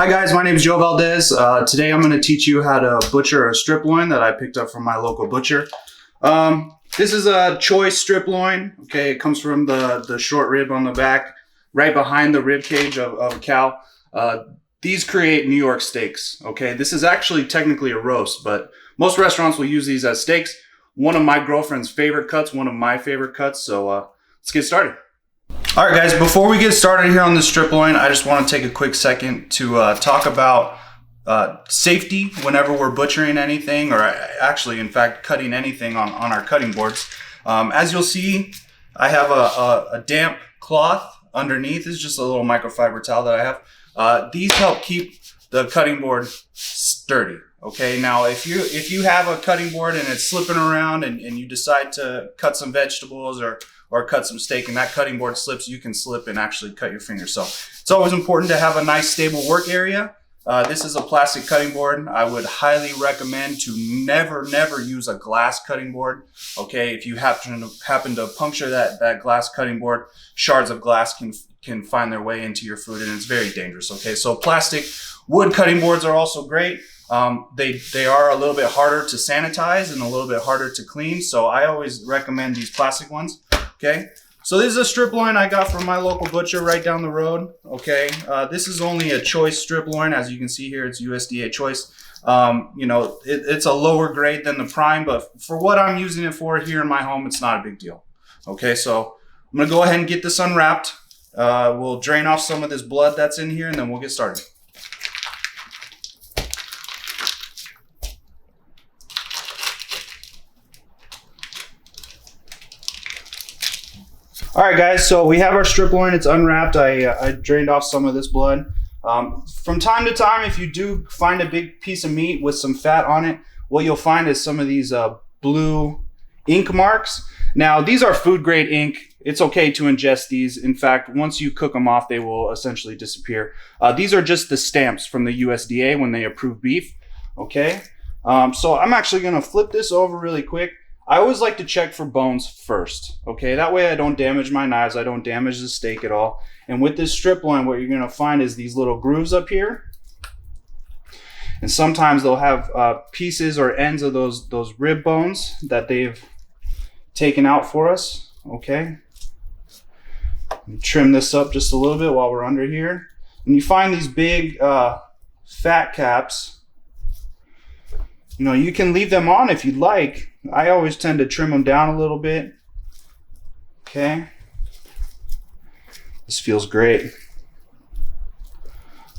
Hi guys, my name is Joe Valdez. Today I'm going to teach you how to butcher a strip loin that I picked up from my local butcher. This is a choice strip loin. Okay, it comes from the short rib on the back, right behind the rib cage of a cow. These create New York steaks. Okay, this is actually technically a roast, but most restaurants will use these as steaks. One of my girlfriend's favorite cuts, one of my favorite cuts. So let's get started. All right, guys, before we get started here on the strip loin, I just want to take a quick second to talk about safety whenever we're butchering anything, or actually, in fact, cutting anything on our cutting boards. As you'll see, I have a damp cloth underneath. It's just a little microfiber towel that I have. These help keep the cutting board sturdy. Okay, now if you have a cutting board and it's slipping around and you decide to cut some vegetables or cut some steak and that cutting board slips, you can slip and actually cut your finger. So it's always important to have a nice stable work area. This is a plastic cutting board. I would highly recommend to never use a glass cutting board. Okay, if you happen to puncture that glass cutting board, shards of glass can find their way into your food and it's very dangerous. Okay, so plastic wood cutting boards are also great. They are a little bit harder to sanitize and a little bit harder to clean. So I always recommend these plastic ones. Okay, so this is a strip loin I got from my local butcher right down the road. Okay, this is only a choice strip loin. As you can see here, it's USDA choice. You know, it's a lower grade than the prime, but for what I'm using it for here in my home, it's not a big deal. Okay, so I'm gonna go ahead and get this unwrapped. We'll drain off some of this blood that's in here and then we'll get started. All right, guys, so we have our strip loin. It's unwrapped. I drained off some of this blood. From time to time, if you do find a big piece of meat with some fat on it, what you'll find is some of these blue ink marks. Now, these are food grade ink. It's okay to ingest these. In fact, once you cook them off, they will essentially disappear. These are just the stamps from the USDA when they approve beef, okay? So I'm actually gonna flip this over really quick. I always like to check for bones first, okay? That way I don't damage my knives, I don't damage the steak at all. And with this strip loin, what you're gonna find is these little grooves up here. And sometimes they'll have pieces or ends of those rib bones that they've taken out for us, okay? Trim this up just a little bit while we're under here. And you find these big fat caps. You know, you can leave them on if you'd like. I always tend to trim them down a little bit. Okay. This feels great.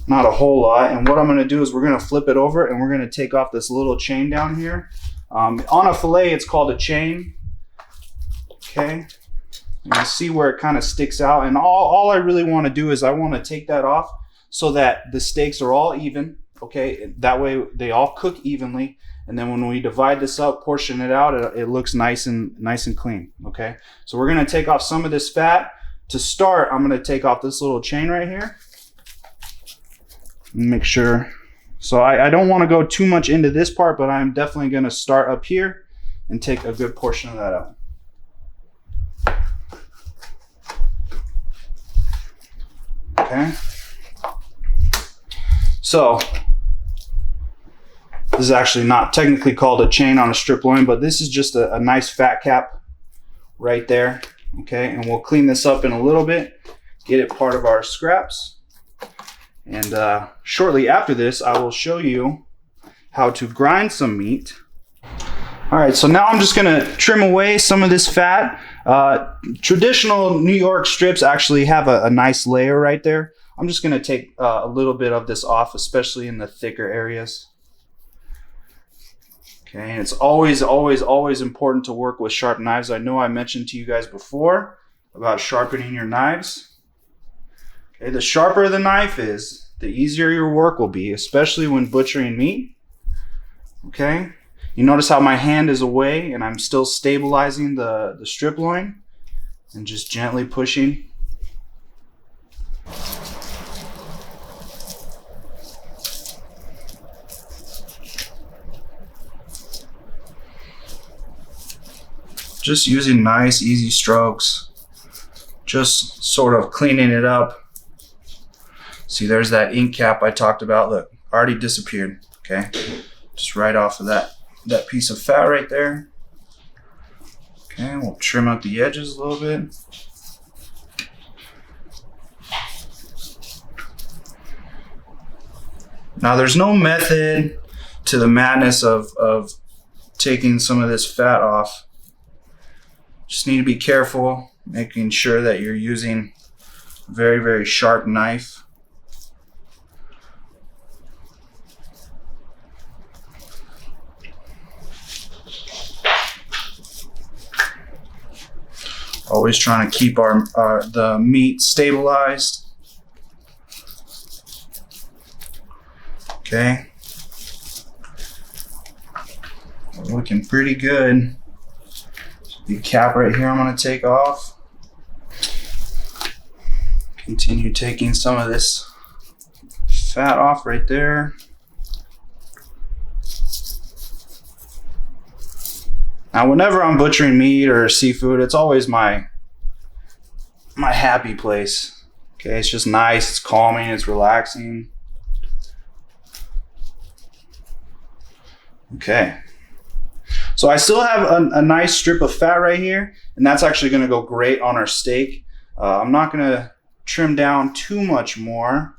Not a whole lot. And what I'm going to do is we're going to flip it over and we're going to take off this little chain down here. On a fillet, it's called a chain. Okay. And you see where it kind of sticks out. And all I really want to do is I want to take that off so that the steaks are all even. Okay. That way they all cook evenly. And then when we divide this up, portion it out, it looks nice and clean, okay? So we're gonna take off some of this fat. To start, I'm gonna take off this little chain right here. Make sure. So I don't wanna go too much into this part, but I'm definitely gonna start up here and take a good portion of that out. Okay? So, this is actually not technically called a chain on a strip loin, but this is just a nice fat cap right there, okay? And we'll clean this up in a little bit, get it part of our scraps. And shortly after this, I will show you how to grind some meat. All right, so now I'm just gonna trim away some of this fat. Traditional New York strips actually have a nice layer right there. I'm just gonna take a little bit of this off, especially in the thicker areas. Okay, and it's always important to work with sharp knives. I know I mentioned to you guys before about sharpening your knives. Okay, the sharper the knife is, the easier your work will be, especially when butchering meat. Okay, you notice how my hand is away and I'm still stabilizing the strip loin and just gently pushing. Just using nice, easy strokes, just sort of cleaning it up See, there's that ink cap I talked about. Look, already disappeared. Okay, just right off of that piece of fat right there. Okay, we'll trim out the edges a little bit. Now, there's no method to the madness of taking some of this fat off. Just need to be careful, making sure that you're using a very, very sharp knife. Always trying to keep the meat stabilized. Okay. We're looking pretty good. The cap right here I'm going to take off. Continue taking some of this fat off right there. Now, whenever I'm butchering meat or seafood, it's always my happy place. Okay, it's just nice, it's calming, it's relaxing. Okay, so I still have a nice strip of fat right here, and that's actually going to go great on our steak. I'm not going to trim down too much more.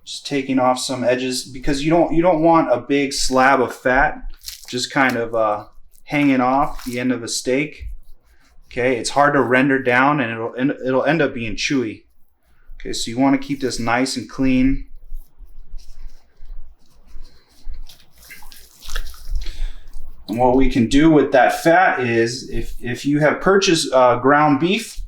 Just taking off some edges, because you don't want a big slab of fat just kind of hanging off the end of a steak. Okay, it's hard to render down, and it'll end up being chewy. Okay, so you want to keep this nice and clean. And what we can do with that fat is, if you have purchased ground beef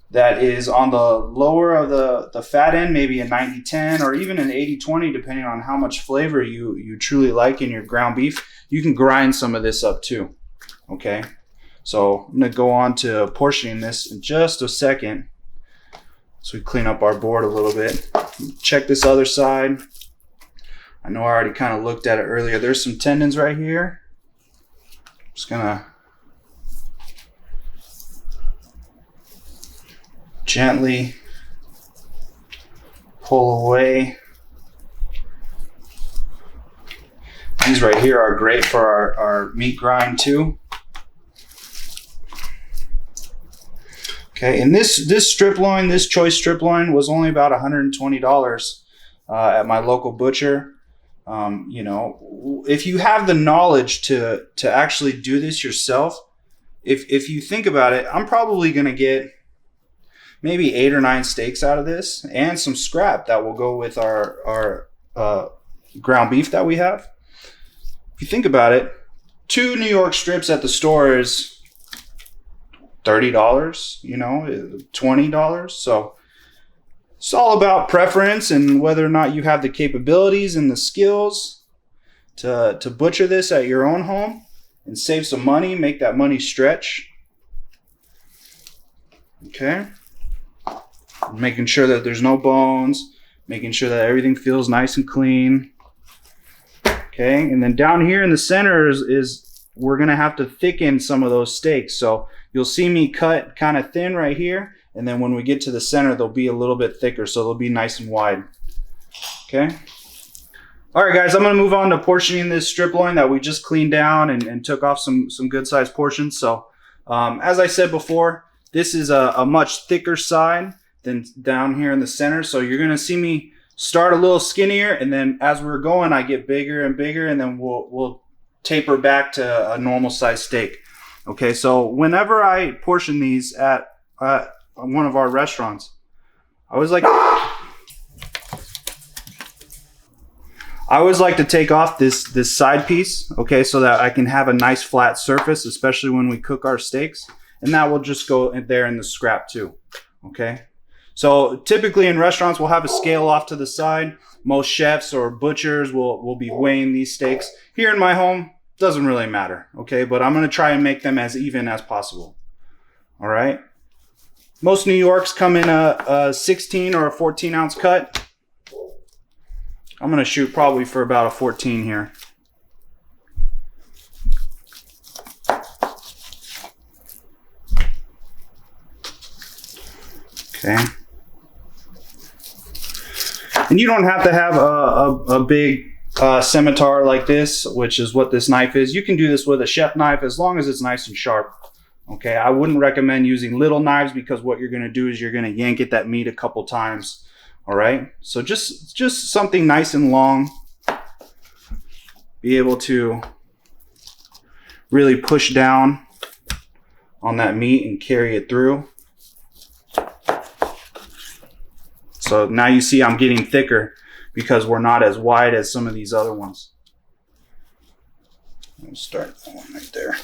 that is on the lower of the fat end, maybe a 90-10 or even an 80-20, depending on how much flavor you truly like in your ground beef, you can grind some of this up too. Okay, so I'm going to go on to portioning this in just a second. So we clean up our board a little bit. Check this other side. I know I already kind of looked at it earlier. There's some tendons right here. Just gonna gently pull away. These right here are great for our meat grind too. Okay, and this strip loin, this choice strip loin, was only about $120 at my local butcher. You know, if you have the knowledge to actually do this yourself, if you think about it, I'm probably gonna get maybe 8 or 9 steaks out of this, and some scrap that will go with our ground beef that we have. If you think about it, 2 New York strips at the store is $30, you know, $20. So it's all about preference and whether or not you have the capabilities and the skills to butcher this at your own home and save some money, make that money stretch. Okay. Making sure that there's no bones, making sure that everything feels nice and clean. Okay, and then down here in the center is we're gonna have to thicken some of those steaks. So you'll see me cut kind of thin right here, and then when we get to the center, they'll be a little bit thicker, so they'll be nice and wide. Okay. All right, guys, I'm gonna move on to portioning this strip loin that we just cleaned down and took off some good sized portions. So as I said before, this is a much thicker side than down here in the center. So you're gonna see me start a little skinnier, and then as we're going, I get bigger and bigger, and then we'll taper back to a normal size steak. Okay, so whenever I portion these at one of our restaurants, I always like to take off this side piece, okay, so that I can have a nice flat surface, especially when we cook our steaks, and that will just go in there in the scrap too. Okay, so typically in restaurants we'll have a scale off to the side. Most chefs or butchers will be weighing these steaks. Here in my home, doesn't really matter, okay, but I'm going to try and make them as even as possible. All right, most New Yorks come in a 16 or a 14 ounce cut. I'm going to shoot probably for about a 14 here. Okay. And you don't have to have a big scimitar like this, which is what this knife is. You can do this with a chef knife as long as it's nice and sharp. Okay, I wouldn't recommend using little knives because what you're going to do is you're going to yank at that meat a couple times. All right, so just something nice and long. Be able to really push down on that meat and carry it through. So now you see I'm getting thicker because we're not as wide as some of these other ones. I'll start that one right there.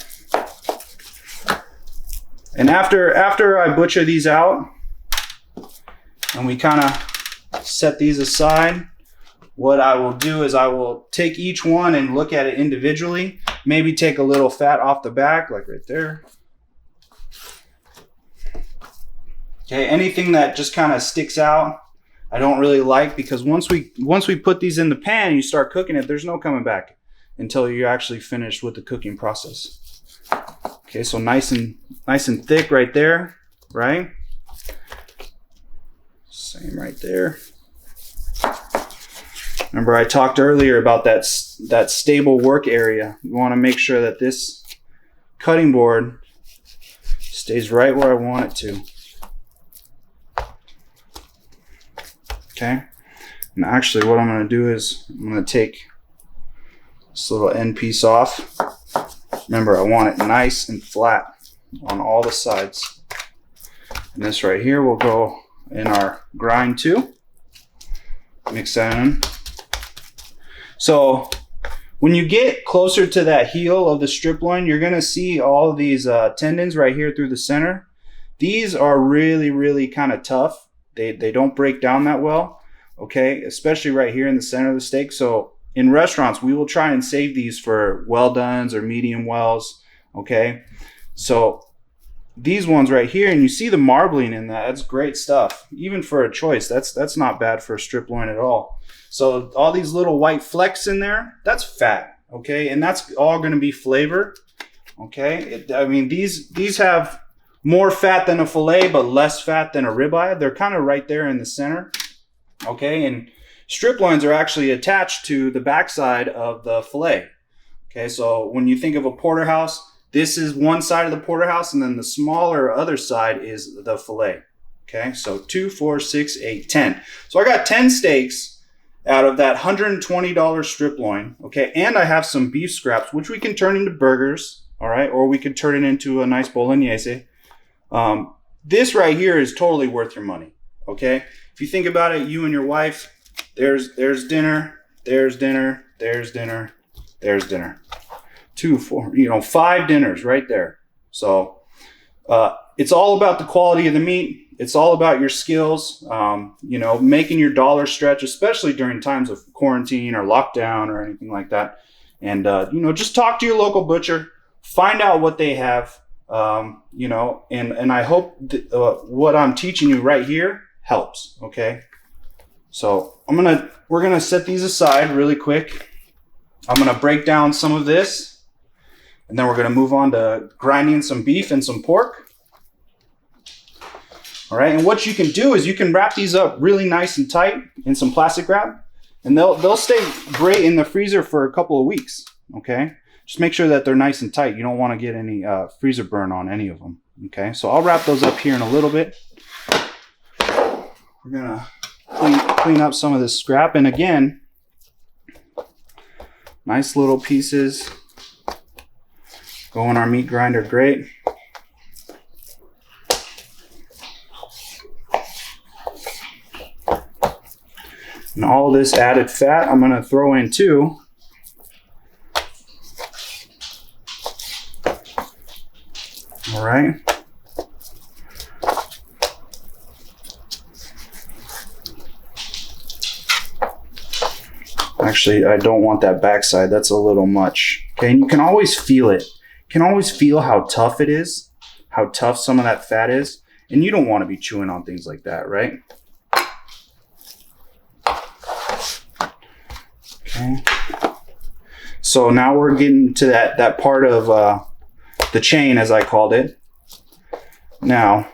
And after I butcher these out and we kind of set these aside, what I will do is I will take each one and look at it individually. Maybe take a little fat off the back, like right there. Okay, anything that just kind of sticks out, I don't really like, because once we put these in the pan and you start cooking it, there's no coming back until you're actually finished with the cooking process. Okay, so nice and thick right there, right? Same right there. Remember I talked earlier about that stable work area. You want to make sure that this cutting board stays right where I want it to. Okay, and actually what I'm going to do is I'm going to take this little end piece off. Remember, I want it nice and flat on all the sides. And this right here will go in our grind too. Mix that in. So when you get closer to that heel of the strip loin, you're going to see all of these tendons right here through the center. These are really kind of tough. They don't break down that well, okay, especially right here in the center of the steak. So in restaurants, we will try and save these for well dones or medium wells, okay? So these ones right here, and you see the marbling in that, that's great stuff. Even for a choice, that's not bad for a strip loin at all. So all these little white flecks in there, that's fat, okay? And that's all gonna be flavor, okay? I mean, these have more fat than a fillet, but less fat than a ribeye. They're kind of right there in the center, okay? And strip loins are actually attached to the backside of the fillet, okay? So when you think of a porterhouse, this is one side of the porterhouse, and then the smaller other side is the fillet, okay? So 2, 4, 6, 8, 10. So I got 10 steaks out of that $120 strip loin, okay? And I have some beef scraps, which we can turn into burgers, all right? Or we could turn it into a nice bolognese. This right here is totally worth your money, okay? If you think about it, you and your wife, there's dinner, there's dinner, there's dinner, there's dinner. 2, 4, 5 dinners right there. So it's all about the quality of the meat. It's all about your skills, making your dollar stretch, especially during times of quarantine or lockdown or anything like that. And, just talk to your local butcher, find out what they have. And I hope what I'm teaching you right here helps, okay? So we're gonna set these aside really quick. I'm gonna break down some of this, and then we're gonna move on to grinding some beef and some pork. All right, and what you can do is you can wrap these up really nice and tight in some plastic wrap, and they'll stay great in the freezer for a couple of weeks, okay? Just make sure that they're nice and tight. You don't want to get any freezer burn on any of them, okay? So I'll wrap those up here in a little bit. We're gonna clean up some of this scrap, and again, nice little pieces go in our meat grinder, great. And all this added fat I'm gonna throw in too. All right. Actually, I don't want that backside. That's a little much. Okay, and you can always feel it. You can always feel how tough it is, how tough some of that fat is. And you don't want to be chewing on things like that, right? Okay. So now we're getting to that part of the chain, as I called it. Now,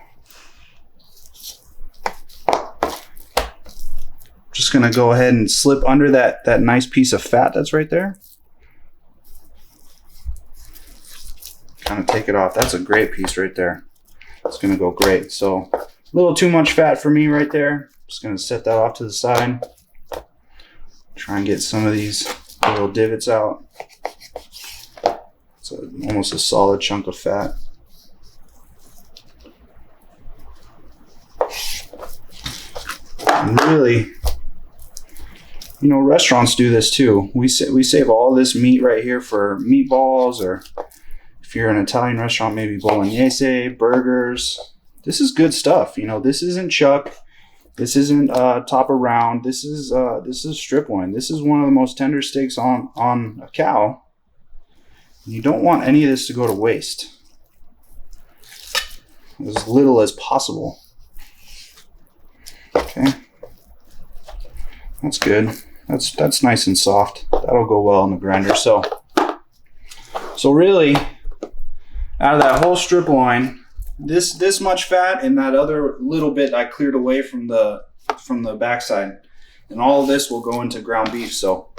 just gonna go ahead and slip under that nice piece of fat that's right there. Kind of take it off. That's a great piece right there. It's gonna go great. So a little too much fat for me right there. Just gonna set that off to the side. Try and get some of these little divots out. It's almost a solid chunk of fat. And really, you know, restaurants do this too. We save all this meat right here for meatballs, or if you're an Italian restaurant, maybe bolognese, burgers. This is good stuff. You know, this isn't chuck. This isn't top of round. This is strip loin. This is one of the most tender steaks on a cow. You don't want any of this to go to waste. As little as possible. Okay. That's good. That's nice and soft. That'll go well in the grinder. So really, out of that whole strip loin, this much fat and that other little bit I cleared away from the backside, and all of this will go into ground beef. So